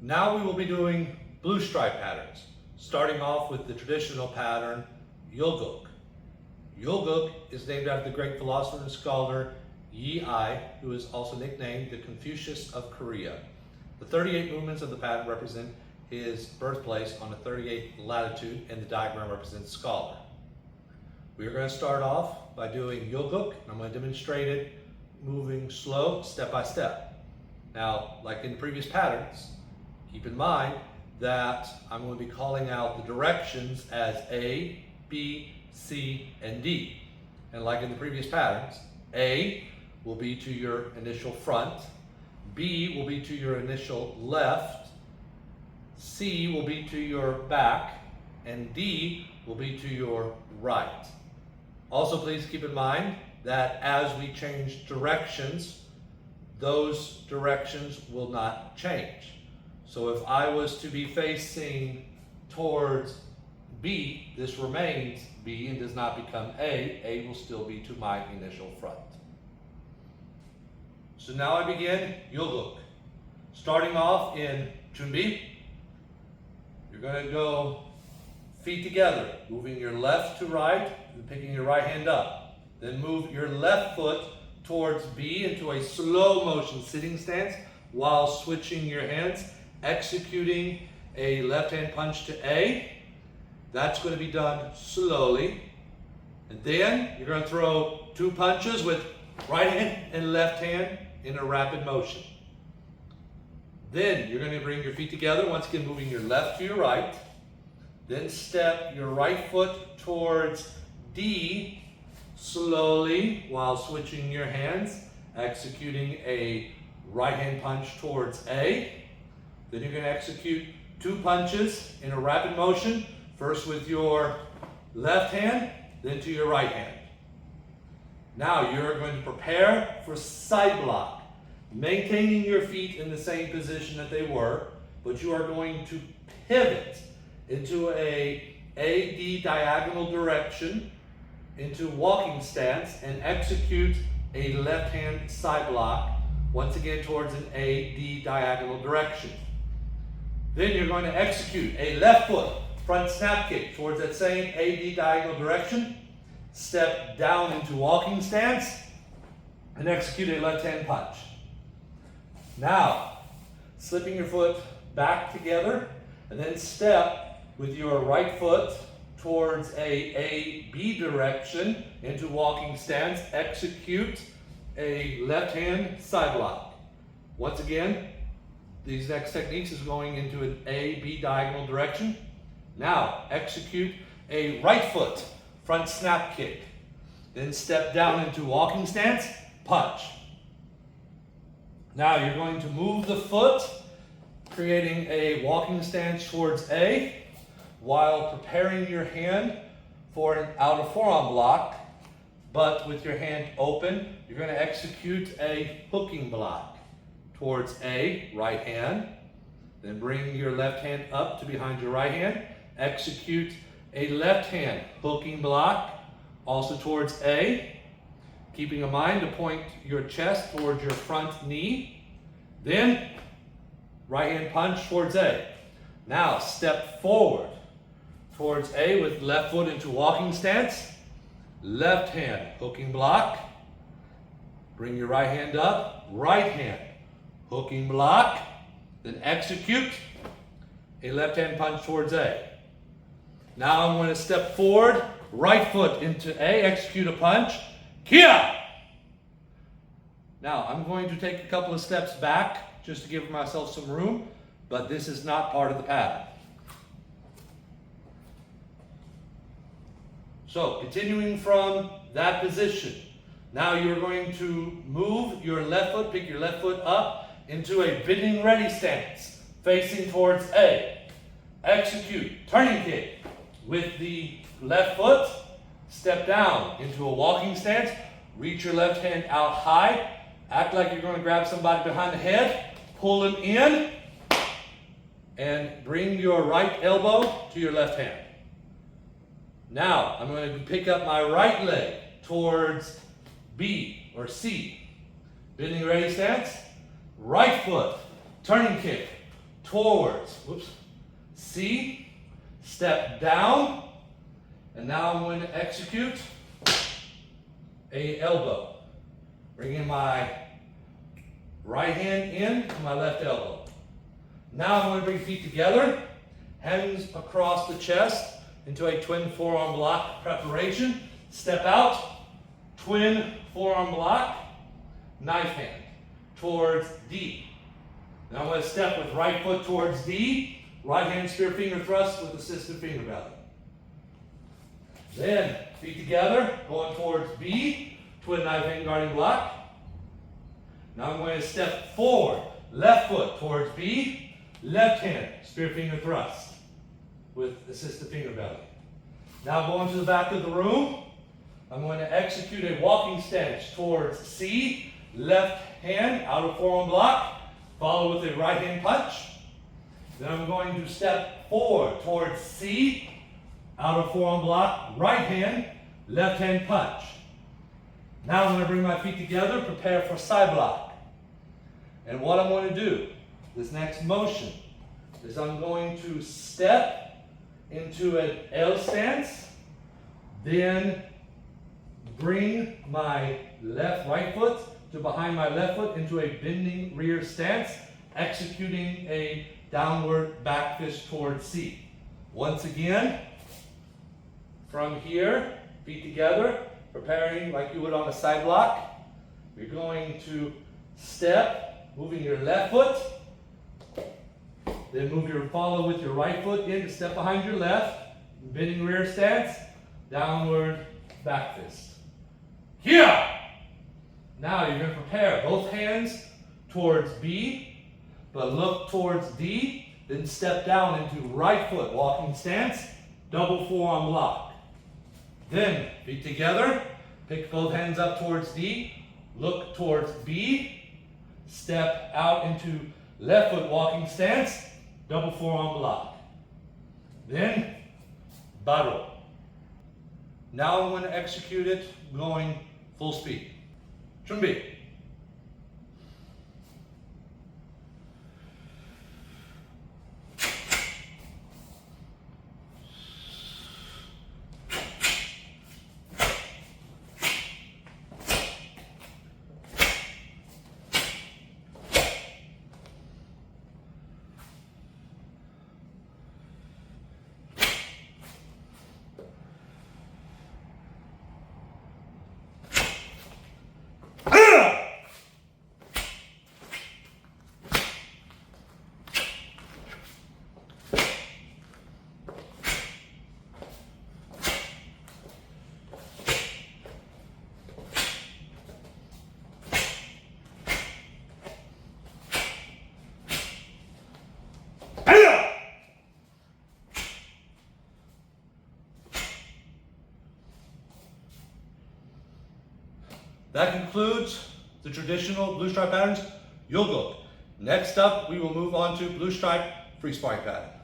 Now we will be doing blue stripe patterns, starting off with the traditional pattern, Yul Guk. Yul Guk is named after the great philosopher and scholar Yi, who is also nicknamed the Confucius of Korea. The 38 movements of the pattern represent his birthplace on the 38th latitude, and the diagram represents scholar. We are going to start off by doing Yul Guk, and I'm going to demonstrate it moving slow, step by step. Now, like in the previous patterns, keep in mind that I'm going to be calling out the directions as A, B, C, and D. And like in the previous patterns, A will be to your initial front, B will be to your initial left, C will be to your back, and D will be to your right. Also, please keep in mind that as we change directions, those directions will not change. So if I was to be facing towards B, this remains B and does not become A. A will still be to my initial front. So now I begin Yul Guk. Starting off in 준비, you're going to go feet together, moving your left to right and picking your right hand up. Then move your left foot towards B into a slow motion sitting stance while switching your hands, executing a left hand punch to A. That's going to be done slowly. And then you're going to throw two punches with right hand and left hand in a rapid motion. Then you're going to bring your feet together, once again moving your left to your right. Then step your right foot towards D slowly while switching your hands, executing a right hand punch towards A. Then you're going to execute two punches in a rapid motion, first with your left hand, then to your right hand. Now you're going to prepare for side block, maintaining your feet in the same position that they were, but you are going to pivot into a AD diagonal direction into walking stance and execute a left hand side block, once again towards an AD diagonal direction. Then you're going to execute a left foot front snap kick towards that same AD diagonal direction, step down into walking stance, and execute a left hand punch. Now, slipping your foot back together, and then step with your right foot towards a AB direction into walking stance, execute a left hand side block. Once again, these next techniques is going into an AB diagonal direction. Now, execute a right foot front snap kick. Then step down into walking stance, punch. Now you're going to move the foot, creating a walking stance towards A, while preparing your hand for an outer forearm block, but with your hand open, you're going to execute a hooking block towards A, right hand. Then bring your left hand up to behind your right hand, execute a left hand hooking block, also towards A, keeping in mind to point your chest towards your front knee. Then, right hand punch towards A. Now, step forward towards A with left foot into walking stance, left hand hooking block. Bring your right hand up, right hand hooking block. Then execute a left hand punch towards A. Now I'm going to step forward, right foot into A, execute a punch, Kia! Now I'm going to take a couple of steps back just to give myself some room, but this is not part of the pattern. So continuing from that position, now you're going to move your left foot, pick your left foot up into a bending ready stance, facing towards A. Execute turning kick. With the left foot, step down into a walking stance, reach your left hand out high, act like you're going to grab somebody behind the head, pull them in, and bring your right elbow to your left hand. Now, I'm going to pick up my right leg towards B or C. Bending ready stance, right foot, turning kick, towards, whoops, C, step down, and now I'm going to execute a elbow. Bringing my right hand in to my left elbow. Now I'm going to bring feet together, hands across the chest into a twin forearm block preparation. Step out, twin forearm block, knife hand towards D. Now I'm going to step with right foot towards D, right hand spear finger thrust with assisted finger belly. Then feet together, going towards B, twin knife hand guarding block. Now I'm going to step forward, left foot towards B, left hand spear finger thrust with assisted finger belly. Now going to the back of the room, I'm going to execute a walking stance towards C, left hand, outer forearm block, follow with a right hand punch. Then I'm going to step forward towards C, outer forearm block, right hand, left hand punch. Now I'm going to bring my feet together, prepare for side block. And what I'm going to do, this next motion, is I'm going to step into an L stance, then bring my right foot to behind my left foot into a bending rear stance, executing a downward back fist towards C. Once again, from here, feet together, preparing like you would on a side block. You're going to step, moving your left foot, then follow with your right foot in to step behind your left, bending rear stance, downward back fist. Here! Now you're going to prepare both hands towards B, but look towards D, then step down into right foot, walking stance, double forearm block. Then feet together, pick both hands up towards D, look towards B, step out into left foot walking stance, double forearm block. Then, baro. Now I'm going to execute it going full speed. 준비. That concludes the traditional blue stripe patterns, Yul Guk. Next up, we will move on to blue stripe free sparring pattern.